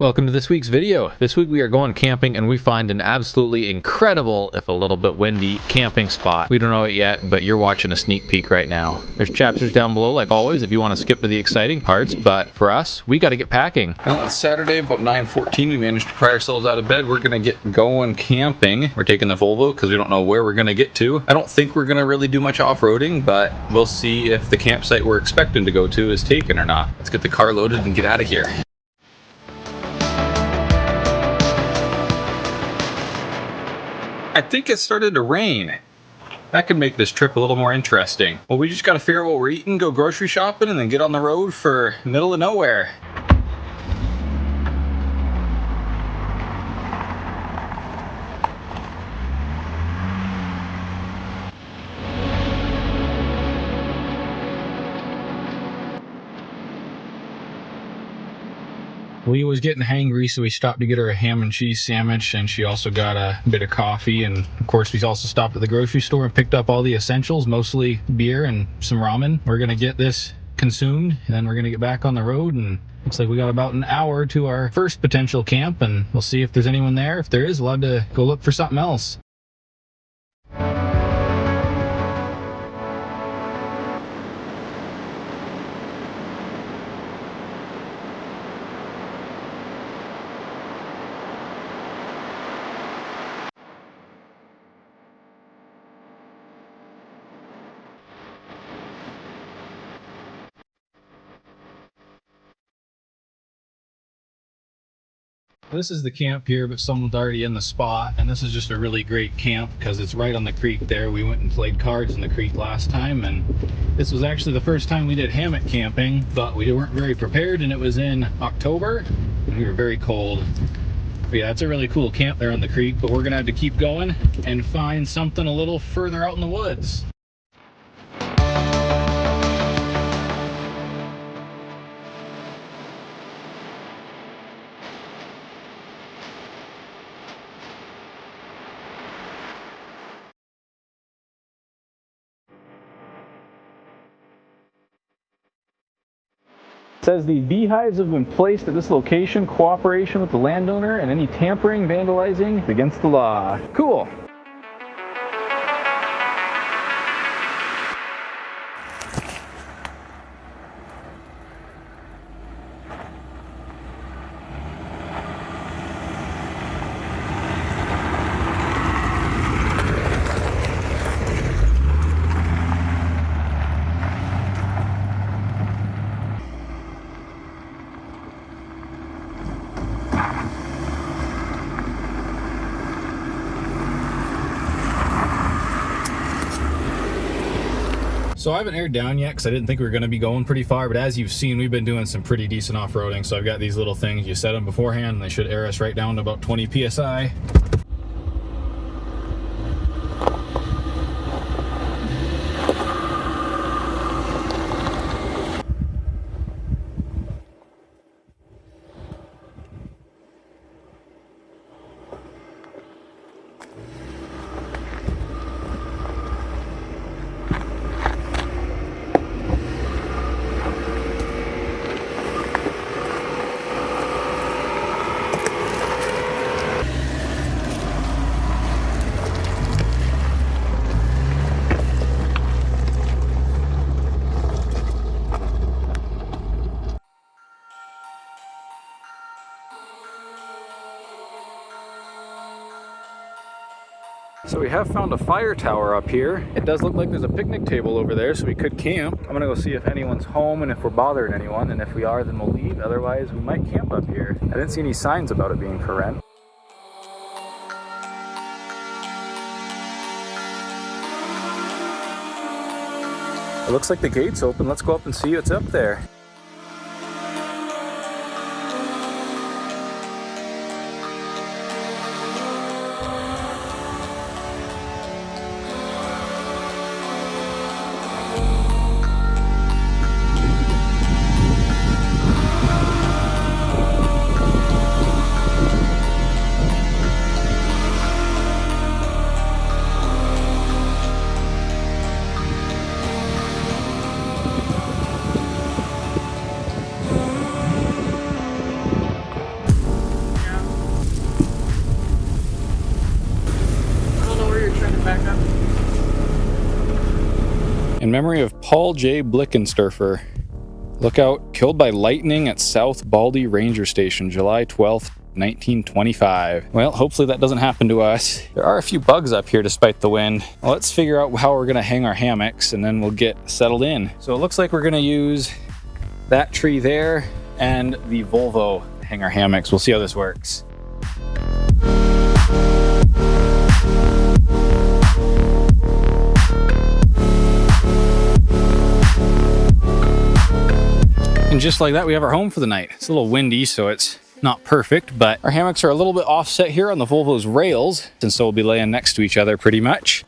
Welcome to this week's video. This week we are going camping and we find an absolutely incredible, if a little bit windy, camping spot. We don't know it yet, but you're watching a sneak peek right now. There's chapters down below like always if you want to skip to the exciting parts, but for us, we got to get packing. Well, it's Saturday about 9:14. We managed to pry ourselves out of bed. We're going to get going camping. We're taking the Volvo because we don't know where we're going to get to. I don't think we're going to really do much off-roading, but we'll see if the campsite we're expecting to go to is taken or not. Let's get the car loaded and get out of here. I think it started to rain. That could make this trip a little more interesting. Well, we just gotta figure out what we're eating, go grocery shopping, and then get on the road for middle of nowhere. Leah was getting hangry, so we stopped to get her a ham and cheese sandwich, and she also got a bit of coffee. And of course, we also stopped at the grocery store and picked up all the essentials, mostly beer and some ramen. We're gonna get this consumed, and then we're gonna get back on the road, and looks like we got about an hour to our first potential camp, and we'll see if there's anyone there. If there is, we'll have to go look for something else. This is the camp here, but someone's already in the spot, and this is just a really great camp because it's right on the creek there. We went and played cards in the creek last time, and this was actually the first time we did hammock camping, but we weren't very prepared, and it was in October, and we were very cold. But yeah, it's a really cool camp there on the creek, but we're gonna have to keep going and find something a little further out in the woods. It says the beehives have been placed at this location, cooperation with the landowner, and any tampering, vandalizing is against the law. Cool. So I haven't aired down yet because I didn't think we were going to be going pretty far, but as you've seen, we've been doing some pretty decent off-roading. So I've got these little things, you set them beforehand, and they should air us right down to about 20 PSI. So we have found a fire tower up here. It does look like there's a picnic table over there, so we could camp. I'm gonna go see if anyone's home and if we're bothering anyone, and if we are, then we'll leave. Otherwise, we might camp up here. I didn't see any signs about it being for rent. It looks like the gate's open. Let's go up and see what's up there. In memory of Paul J. Blickensturfer. Lookout killed by lightning at South Baldy Ranger Station, July 12th, 1925. Well, hopefully that doesn't happen to us. There are a few bugs up here despite the wind. Well, let's figure out how we're gonna hang our hammocks and then we'll get settled in. So it looks like we're gonna use that tree there and the Volvo to hang our hammocks. We'll see how this works. And just like that, we have our home for the night. It's a little windy, so it's not perfect, but our hammocks are a little bit offset here on the Volvo's rails, and so we'll be laying next to each other pretty much.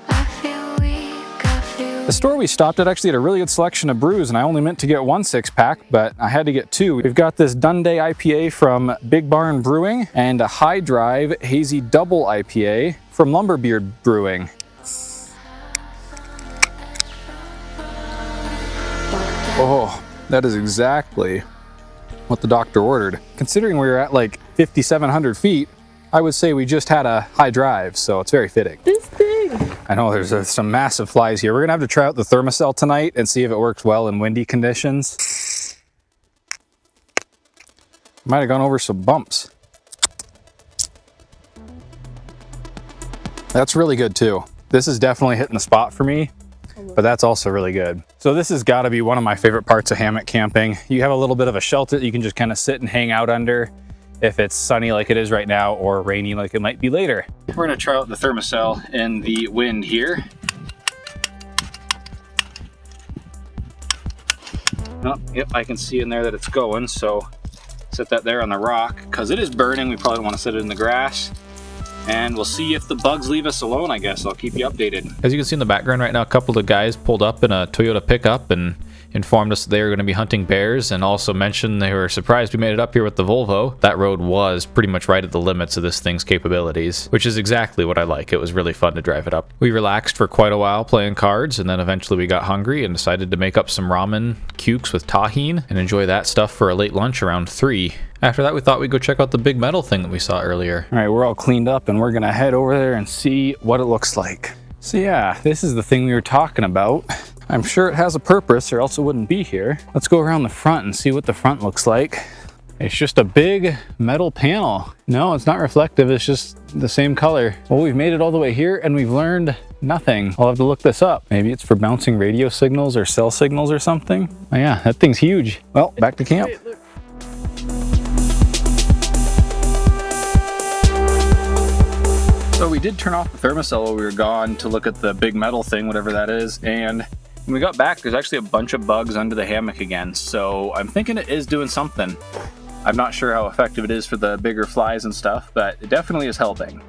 The store we stopped at actually had a really good selection of brews, and I only meant to get 1 6-pack, but I had to get 2. We've got this Dundee IPA from Big Barn Brewing and a High Drive Hazy Double IPA from Lumberbeard Brewing. Oh, that is exactly what the doctor ordered. Considering we were at like 5,700 feet, I would say we just had a high drive, so it's very fitting. This thing! I know there's some massive flies here. We're gonna have to try out the thermocell tonight and see if it works well in windy conditions. Might have gone over some bumps. That's really good too. This is definitely hitting the spot for me, but that's also really good. So this has got to be one of my favorite parts of hammock camping. You have a little bit of a shelter that you can just kind of sit and hang out under if it's sunny like it is right now or rainy like it might be later. We're gonna try out the thermocell in the wind here. Oh, yep, I can see in there that it's going, so set that there on the rock. Because it is burning, we probably don't want to set it in the grass. And we'll see if the bugs leave us alone, I guess. I'll keep you updated. As you can see in the background right now, a couple of guys pulled up in a Toyota pickup and informed us that they were going to be hunting bears, and also mentioned they were surprised we made it up here with the Volvo. That road was pretty much right at the limits of this thing's capabilities, which is exactly what I like. It was really fun to drive it up. We relaxed for quite a while playing cards, and then eventually we got hungry and decided to make up some ramen cukes with tahine and enjoy that stuff for a late lunch around 3. After that, we thought we'd go check out the big metal thing that we saw earlier. All right, we're all cleaned up and we're gonna head over there and see what it looks like. So yeah, this is the thing we were talking about. I'm sure it has a purpose or else it wouldn't be here. Let's go around the front and see what the front looks like. It's just a big metal panel. No, it's not reflective, it's just the same color. Well, we've made it all the way here and we've learned nothing. I'll have to look this up. Maybe it's for bouncing radio signals or cell signals or something. Oh yeah, that thing's huge. Well, back to camp. So we did turn off the thermocell while we were gone to look at the big metal thing, whatever that is, and when we got back, there's actually a bunch of bugs under the hammock again, so I'm thinking it is doing something. I'm not sure how effective it is for the bigger flies and stuff, but it definitely is helping.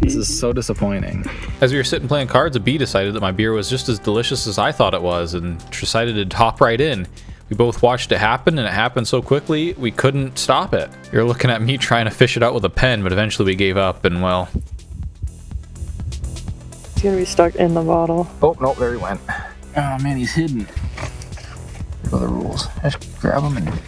This is so disappointing. As we were sitting playing cards, a bee decided that my beer was just as delicious as I thought it was and decided to hop right in. We both watched it happen, and it happened so quickly we couldn't stop it. You're looking at me trying to fish it out with a pen, but eventually we gave up, and well... It's gonna be stuck in the bottle. Oh, no, there he went. Oh man, he's hidden. What are the rules? Just grab him and...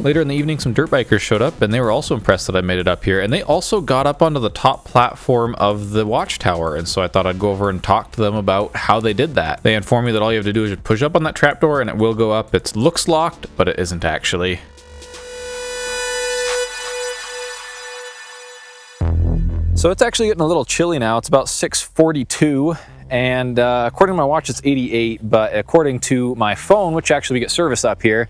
Later in the evening, some dirt bikers showed up, and they were also impressed that I made it up here, and they also got up onto the top platform of the Watchtower, and so I thought I'd go over and talk to them about how they did that. They informed me that all you have to do is just push up on that trapdoor and it will go up. It looks locked, but it isn't actually. So it's actually getting a little chilly now. It's about 6:42. And according to my watch, it's 88, but according to my phone, which actually we get service up here,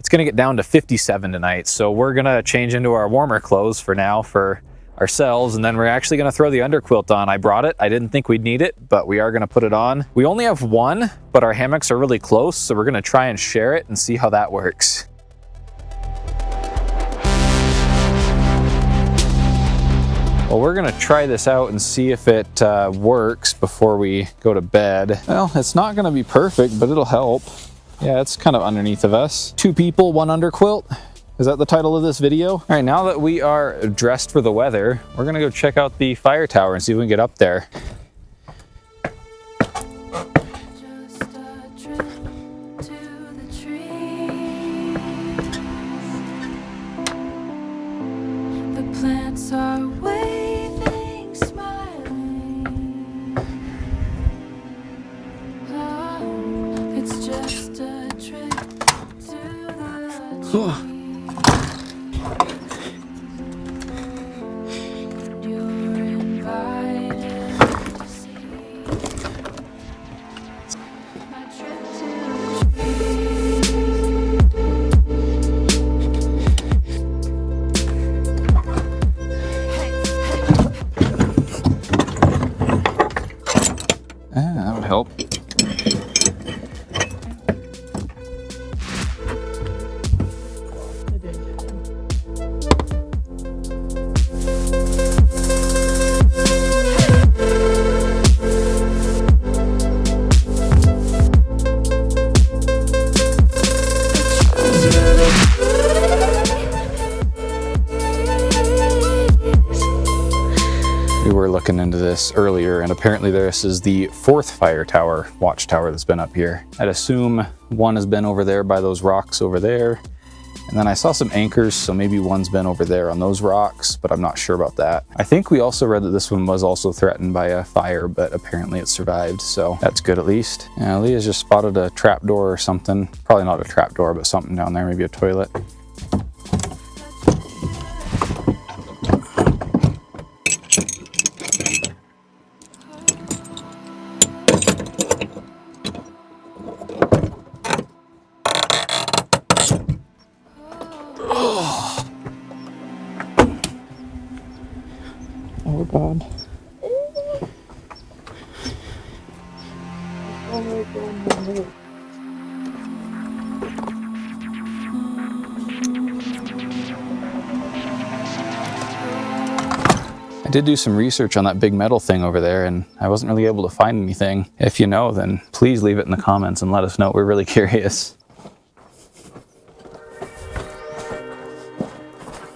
it's gonna get down to 57 tonight. So we're gonna change into our warmer clothes for now for ourselves, and then we're actually gonna throw the underquilt on. I brought it. I didn't think we'd need it, but we are gonna put it on. We only have one, but our hammocks are really close, so we're gonna try and share it and see how that works. Well, we're gonna try this out and see if it works before we go to bed. Well, it's not gonna be perfect, but it'll help. Yeah, it's kind of underneath of us. 2 people, 1 underquilt. Is that the title of this video? All right, now that we are dressed for the weather, we're gonna go check out the fire tower and see if we can get up there. That would help. We were looking into this earlier, and apparently this is the 4th fire tower, watchtower, that's been up here. I'd assume one has been over there by those rocks over there, and then I saw some anchors, so maybe one's been over there on those rocks, but I'm not sure about that. I think we also read that this one was also threatened by a fire, but apparently it survived, so that's good at least. Leah's just spotted a trap door or something. Probably not a trap door, but something down there, maybe a toilet. Oh god. Oh my god. I did do some research on that big metal thing over there, and I wasn't really able to find anything. If you know, then please leave it in the comments and let us know. We're really curious.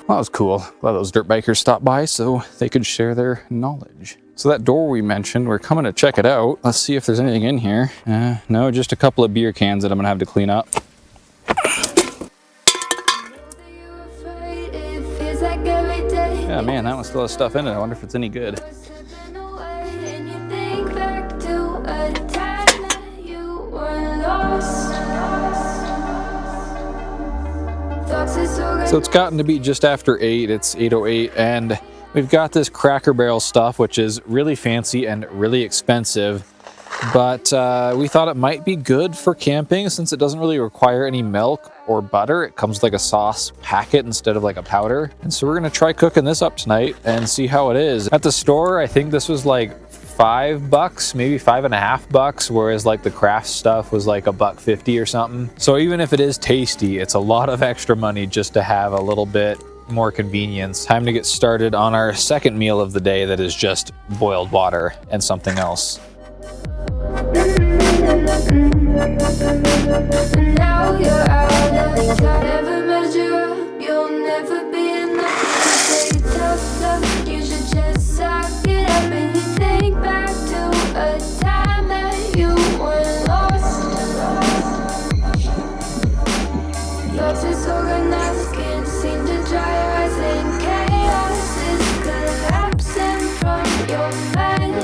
Well, that was cool. Glad those dirt bikers stopped by so they could share their knowledge. So that door we mentioned, we're coming to check it out. Let's see if there's anything in here. No, just a couple of beer cans that I'm gonna have to clean up. Yeah, man, that one still has stuff in it. I wonder if it's any good. So it's gotten to be just after 8, it's 8:08, and we've got this Cracker Barrel stuff, which is really fancy and really expensive, but we thought it might be good for camping since it doesn't really require any milk or butter. It comes with like a sauce packet instead of like a powder. And so we're gonna try cooking this up tonight and see how it is. At the store, I think this was like $5, maybe $5.50, whereas like the craft stuff was like $1.50 or something. So even if it is tasty, it's a lot of extra money just to have a little bit more convenience. Time to get started on our second meal of the day that is just boiled water and something else. Now you're out of time, never measure up, you'll never be enough. Say tough, you should just suck it up and you think back to a time that you were lost. Thoughts disorganized, can't seem to dry your eyes, and chaos is collapsing from your mind.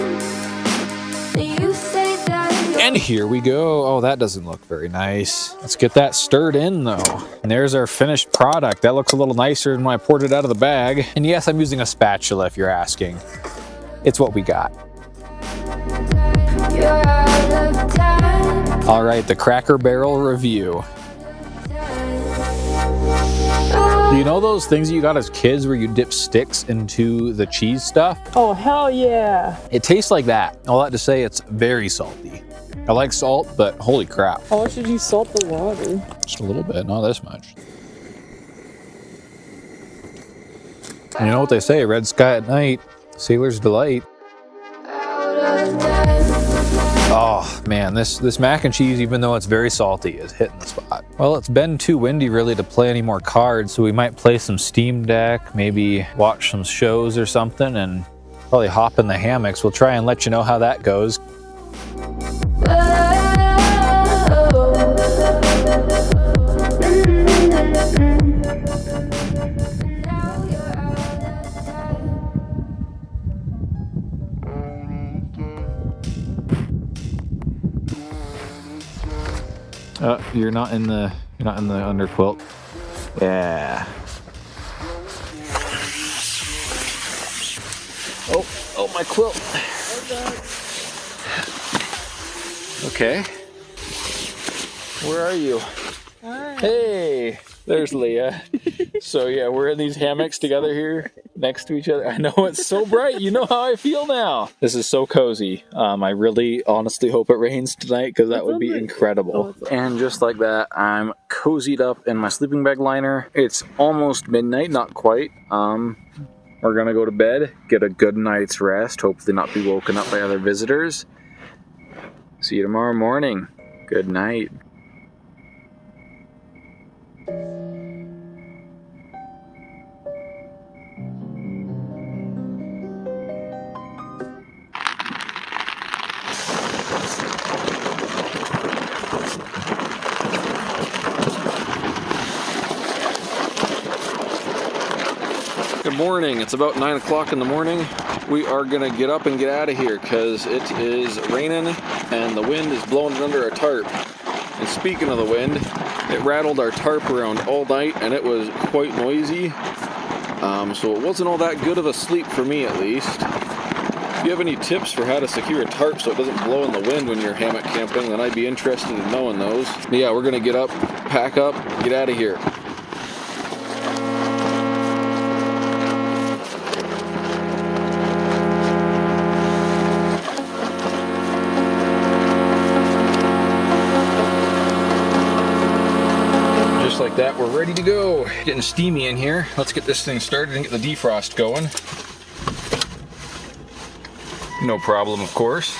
You say that And here we go. Oh, that doesn't look very nice. Let's get that stirred in though. And there's our finished product. That looks a little nicer than when I poured it out of the bag. And yes, I'm using a spatula if you're asking. It's what we got. you're out of time. All right, the Cracker Barrel review. You know those things you got as kids where you dip sticks into the cheese stuff? Oh, hell yeah. It tastes like that. All that to say, it's very salty. I like salt, but holy crap. How much did you salt the water? Just a little bit, not this much. You know what they say, red sky at night, sailor's delight. Oh man, this mac and cheese, even though it's very salty, is hitting the spot. Well, it's been too windy really to play any more cards, so we might play some Steam Deck, maybe watch some shows or something, and probably hop in the hammocks. We'll try and let you know how that goes. You're not in the underquilt. Yeah. Oh, my quilt. Okay. Where are you? Hi. Hey, there's Leah. So yeah, we're in these hammocks together here next to each other. I know it's so bright. You know how I feel now. This is so cozy. I really honestly hope it rains tonight because that would be incredible. And just like that, I'm cozied up in my sleeping bag liner. It's almost midnight, not quite. We're gonna go to bed, get a good night's rest, hopefully not be woken up by other visitors. See you tomorrow morning. Good night. Good morning. It's about 9 o'clock in the morning. We are gonna get up and get out of here because it is raining and the wind is blowing it under our tarp. And speaking of the wind, it rattled our tarp around all night and it was quite noisy. So it wasn't all that good of a sleep for me, at least. If you have any tips for how to secure a tarp so it doesn't blow in the wind when you're hammock camping, then I'd be interested in knowing those. But yeah, we're gonna get up, pack up, get out of here. Like that, we're ready to go. Getting steamy in here. Let's get this thing started and get the defrost going. No problem, of course.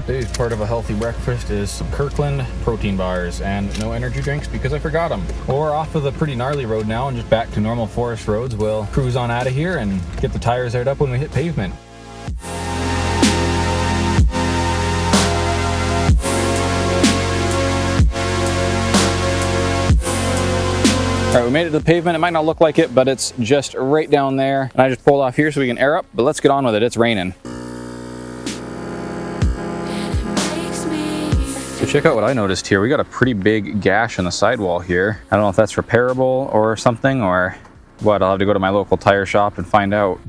Today's part of a healthy breakfast is some Kirkland protein bars and no energy drinks because I forgot them. We're off of the pretty gnarly road now and just back to normal forest roads. We'll cruise on out of here and get the tires aired up when we hit pavement. All right, we made it to the pavement. It might not look like it, but it's just right down there. And I just pulled off here so we can air up, but let's get on with it. It's raining. So check out what I noticed here. We got a pretty big gash in the sidewall here. I don't know if that's repairable or something or what. I'll have to go to my local tire shop and find out.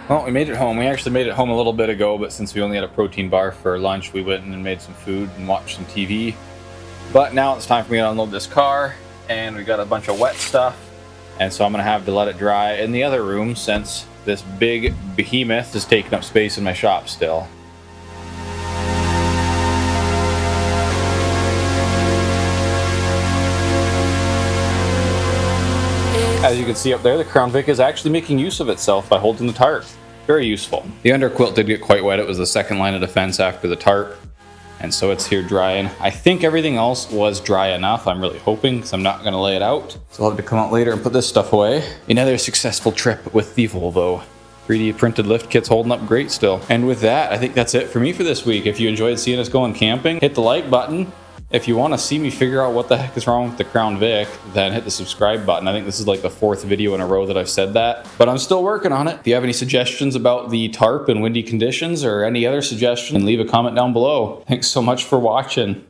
Well, we made it home. We actually made it home a little bit ago, but since we only had a protein bar for lunch, we went and made some food and watched some TV. But now it's time for me to unload this car, and we got a bunch of wet stuff, and so I'm gonna have to let it dry in the other room since this big behemoth is taking up space in my shop still. As you can see up there, the Crown Vic is actually making use of itself by holding the tarp. Very useful. The underquilt did get quite wet. It was the second line of defense after the tarp. And so it's here drying. I think everything else was dry enough. I'm really hoping, because I'm not gonna lay it out. So I'll have to come out later and put this stuff away. Another successful trip with the Volvo. 3D printed lift kit's holding up great still. And with that, I think that's it for me for this week. If you enjoyed seeing us going camping, hit the like button. If you want to see me figure out what the heck is wrong with the Crown Vic, then hit the subscribe button. I think this is like the 4th video in a row that I've said that, but I'm still working on it. If you have any suggestions about the tarp and windy conditions or any other suggestions, leave a comment down below. Thanks so much for watching.